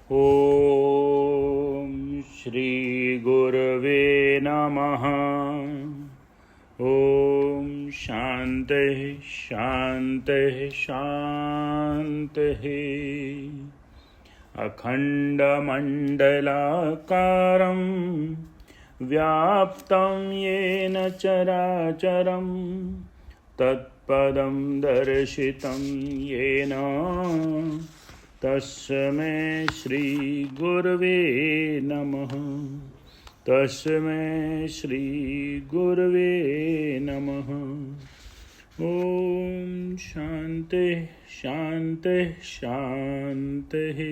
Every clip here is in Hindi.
ॐ श्री गुरवे नमः। ॐ शान्तिः शान्तिः शान्तिः। अखण्डमण्डलाकारं व्याप्तं येन चराचरं तत्पदं दर्शितं येन तस्मै श्रीगुरवे नमः। तस्मै श्रीगुरवे नमः। ॐ शान्ति शान्ति शान्तिः।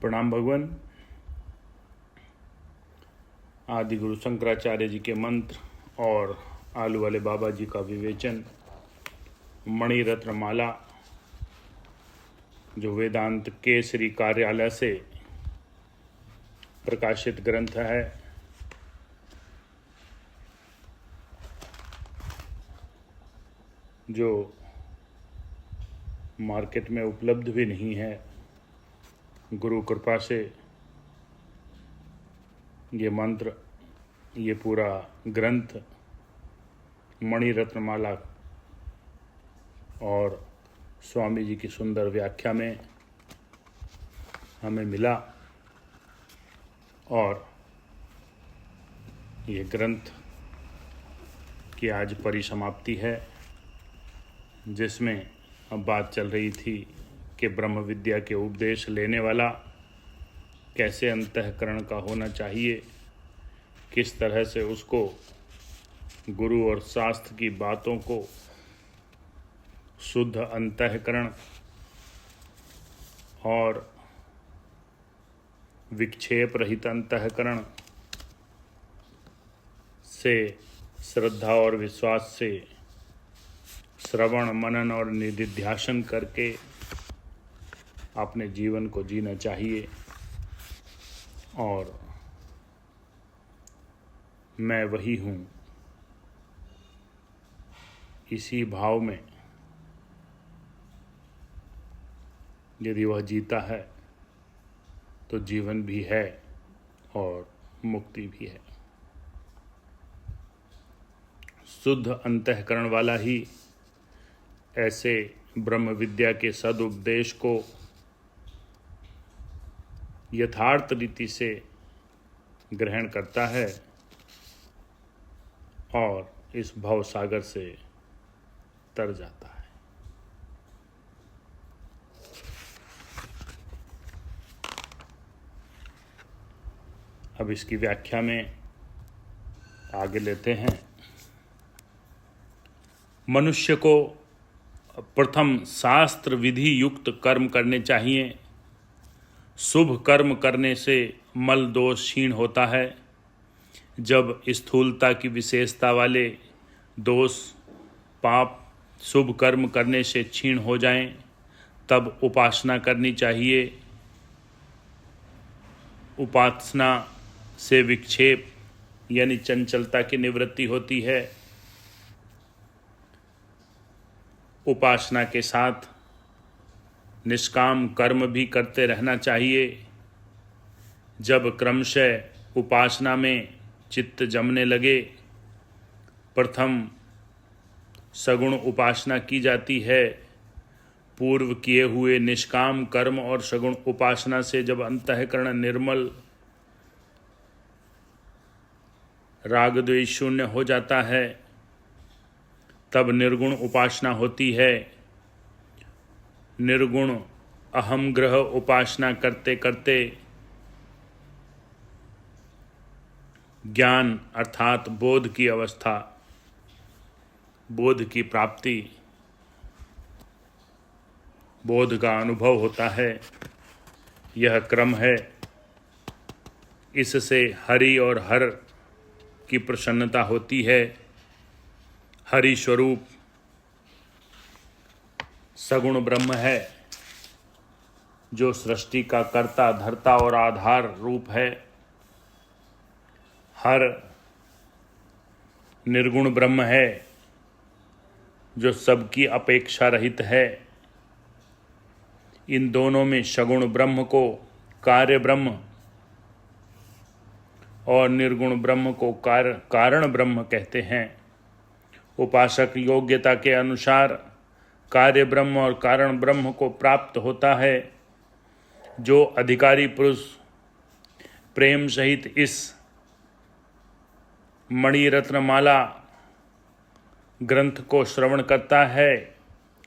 प्रणाम भगवान। आदि गुरु शंकराचार्य जी के मंत्र और आलू वाले बाबा जी का विवेचन, मणि रत्न माला, जो वेदांत केसरी कार्यालय से प्रकाशित ग्रंथ है, जो मार्केट में उपलब्ध भी नहीं है। गुरु कृपा से ये मंत्र, ये पूरा ग्रंथ मणि रत्नमाला और स्वामी जी की सुंदर व्याख्या में हमें मिला, और ये ग्रंथ की आज परिसमाप्ति है, जिसमें अब बात चल रही थी कि ब्रह्म विद्या के उपदेश लेने वाला कैसे अंतःकरण का होना चाहिए, किस तरह से उसको गुरु और शास्त्र की बातों को शुद्ध अंतःकरण और विक्षेप रहित अंतःकरण से, श्रद्धा और विश्वास से श्रवण मनन और निधिध्यासन करके अपने जीवन को जीना चाहिए। और मैं वही हूँ, इसी भाव में यदि वह जीता है तो जीवन भी है और मुक्ति भी है। शुद्ध अंतःकरण वाला ही ऐसे ब्रह्म विद्या के सदुपदेश को यथार्थ रीति से ग्रहण करता है और इस भव सागर से तर जाता है। अब इसकी व्याख्या में आगे लेते हैं। मनुष्य को प्रथम शास्त्र विधि युक्त कर्म करने चाहिए। शुभ कर्म करने से मल दोष क्षीण होता है। जब स्थूलता की विशेषता वाले दोष पाप शुभ कर्म करने से क्षीण हो जाएं, तब उपासना करनी चाहिए। उपासना से विक्षेप यानी चंचलता की निवृत्ति होती है। उपासना के साथ निष्काम कर्म भी करते रहना चाहिए। जब क्रमशः उपासना में चित्त जमने लगे, प्रथम सगुण उपासना की जाती है। पूर्व किए हुए निष्काम कर्म और सगुण उपासना से जब अंतःकरण निर्मल, राग द्वेष शून्य हो जाता है, तब निर्गुण उपासना होती है। निर्गुण अहम ग्रह उपासना करते करते ज्ञान अर्थात बोध की अवस्था, बोध की प्राप्ति, बोध का अनुभव होता है। यह क्रम है। इससे हरि और हर की प्रसन्नता होती है। हरि स्वरूप सगुण ब्रह्म है, जो सृष्टि का कर्ता धर्ता और आधार रूप है। हर निर्गुण ब्रह्म है, जो सबकी अपेक्षा रहित है। इन दोनों में सगुण ब्रह्म को कार्य ब्रह्म और निर्गुण ब्रह्म को कारण ब्रह्म कहते हैं। उपासक योग्यता के अनुसार कार्य ब्रह्म और कारण ब्रह्म को प्राप्त होता है। जो अधिकारी पुरुष प्रेम सहित इस मणिरत्नमाला ग्रंथ को श्रवण करता है,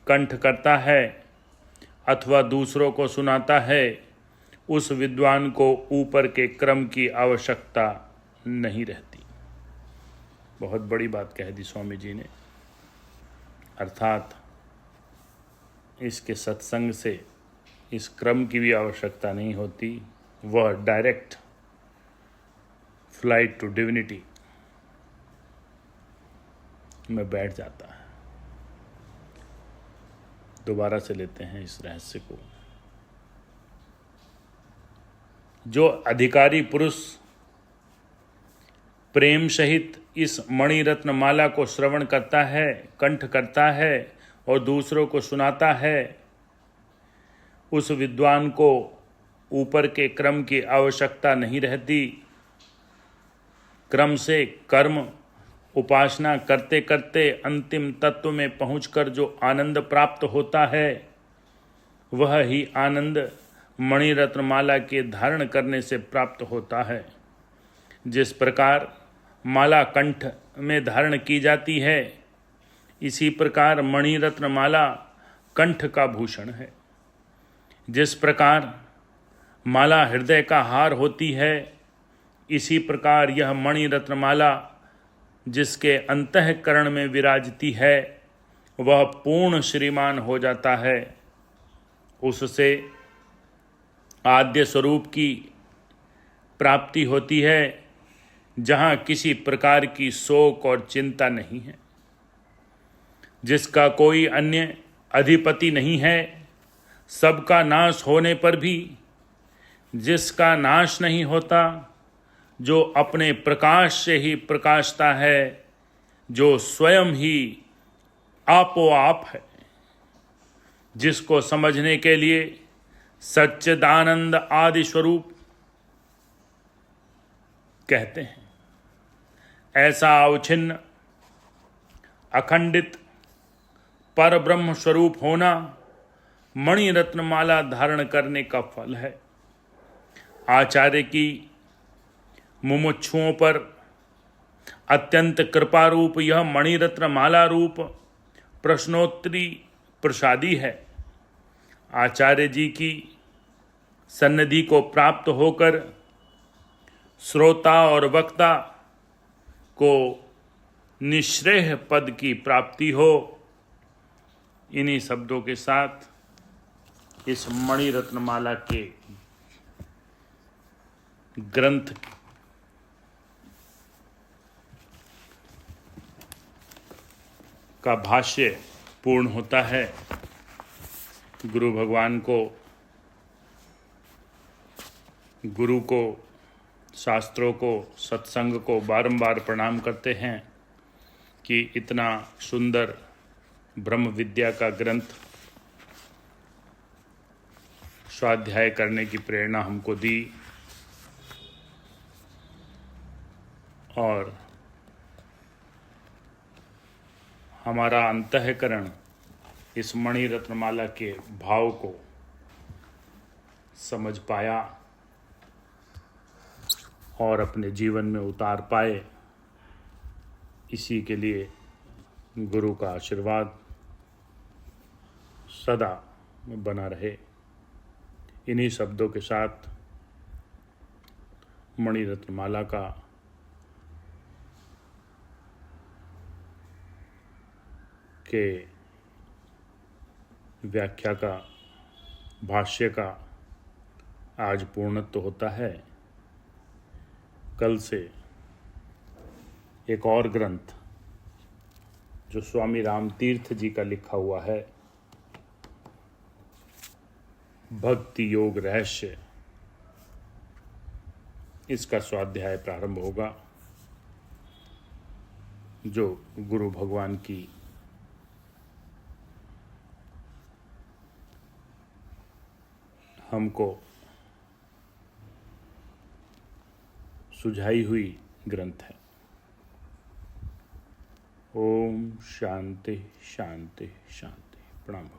कंठ करता है अथवा दूसरों को सुनाता है, उस विद्वान को ऊपर के क्रम की आवश्यकता नहीं रहती। बहुत बड़ी बात कह दी स्वामी जी ने। अर्थात इसके सत्संग से इस क्रम की भी आवश्यकता नहीं होती, वह डायरेक्ट फ्लाइट टू डिविनिटी में बैठ जाता है। दोबारा से लेते हैं इस रहस्य को। जो अधिकारी पुरुष प्रेम सहित इस मणिरत्न माला को श्रवण करता है, कंठ करता है और दूसरों को सुनाता है, उस विद्वान को ऊपर के क्रम की आवश्यकता नहीं रहती। क्रम से कर्म उपासना करते करते अंतिम तत्व में पहुंचकर जो आनंद प्राप्त होता है, वह ही आनंद मणिरत्नमाला के धारण करने से प्राप्त होता है। जिस प्रकार माला कंठ में धारण की जाती है, इसी प्रकार मणिरत्नमाला कंठ का भूषण है। जिस प्रकार माला हृदय का हार होती है, इसी प्रकार यह मणिरत्नमाला जिसके अंतःकरण में विराजती है, वह पूर्ण श्रीमान हो जाता है। उससे आद्य स्वरूप की प्राप्ति होती है, जहाँ किसी प्रकार की शोक और चिंता नहीं है, जिसका कोई अन्य अधिपति नहीं है, सबका नाश होने पर भी जिसका नाश नहीं होता, जो अपने प्रकाश से ही प्रकाशता है, जो स्वयं ही आपो आप है, जिसको समझने के लिए सच्चिदानंद आदि स्वरूप कहते हैं। ऐसा अवच्छिन्न अखंडित पर ब्रह्म स्वरूप होना मणिरत्नमाला धारण करने का फल है। आचार्य की मुमुक्षुओं पर अत्यंत कृपा रूप यह मणिरत्नमाला रूप प्रश्नोत्तरी प्रसादी है। आचार्य जी की सन्निधि को प्राप्त होकर श्रोता और वक्ता को निश्रेय पद की प्राप्ति हो। इन्हीं शब्दों के साथ इस मणिरत्नमाला के ग्रंथ का भाष्य पूर्ण होता है। गुरु भगवान को, गुरु को, शास्त्रों को, सत्संग को बारंबार प्रणाम करते हैं कि इतना सुंदर ब्रह्म विद्या का ग्रंथ स्वाध्याय करने की प्रेरणा हमको दी और हमारा अंतःकरण इस मणिरत्नमाला के भाव को समझ पाया और अपने जीवन में उतार पाए। इसी के लिए गुरु का आशीर्वाद सदा बना रहे। इन्हीं शब्दों के साथ मणिरत्नमाला का के व्याख्या का, भाष्य का आज पूर्णत्व होता है। कल से एक और ग्रंथ जो स्वामी रामतीर्थ जी का लिखा हुआ है, भक्ति योग रहस्य, इसका स्वाध्याय प्रारंभ होगा, जो गुरु भगवान की हमको सुझाई हुई ग्रंथ है। ओम शांति शांति शांति। प्रणाम।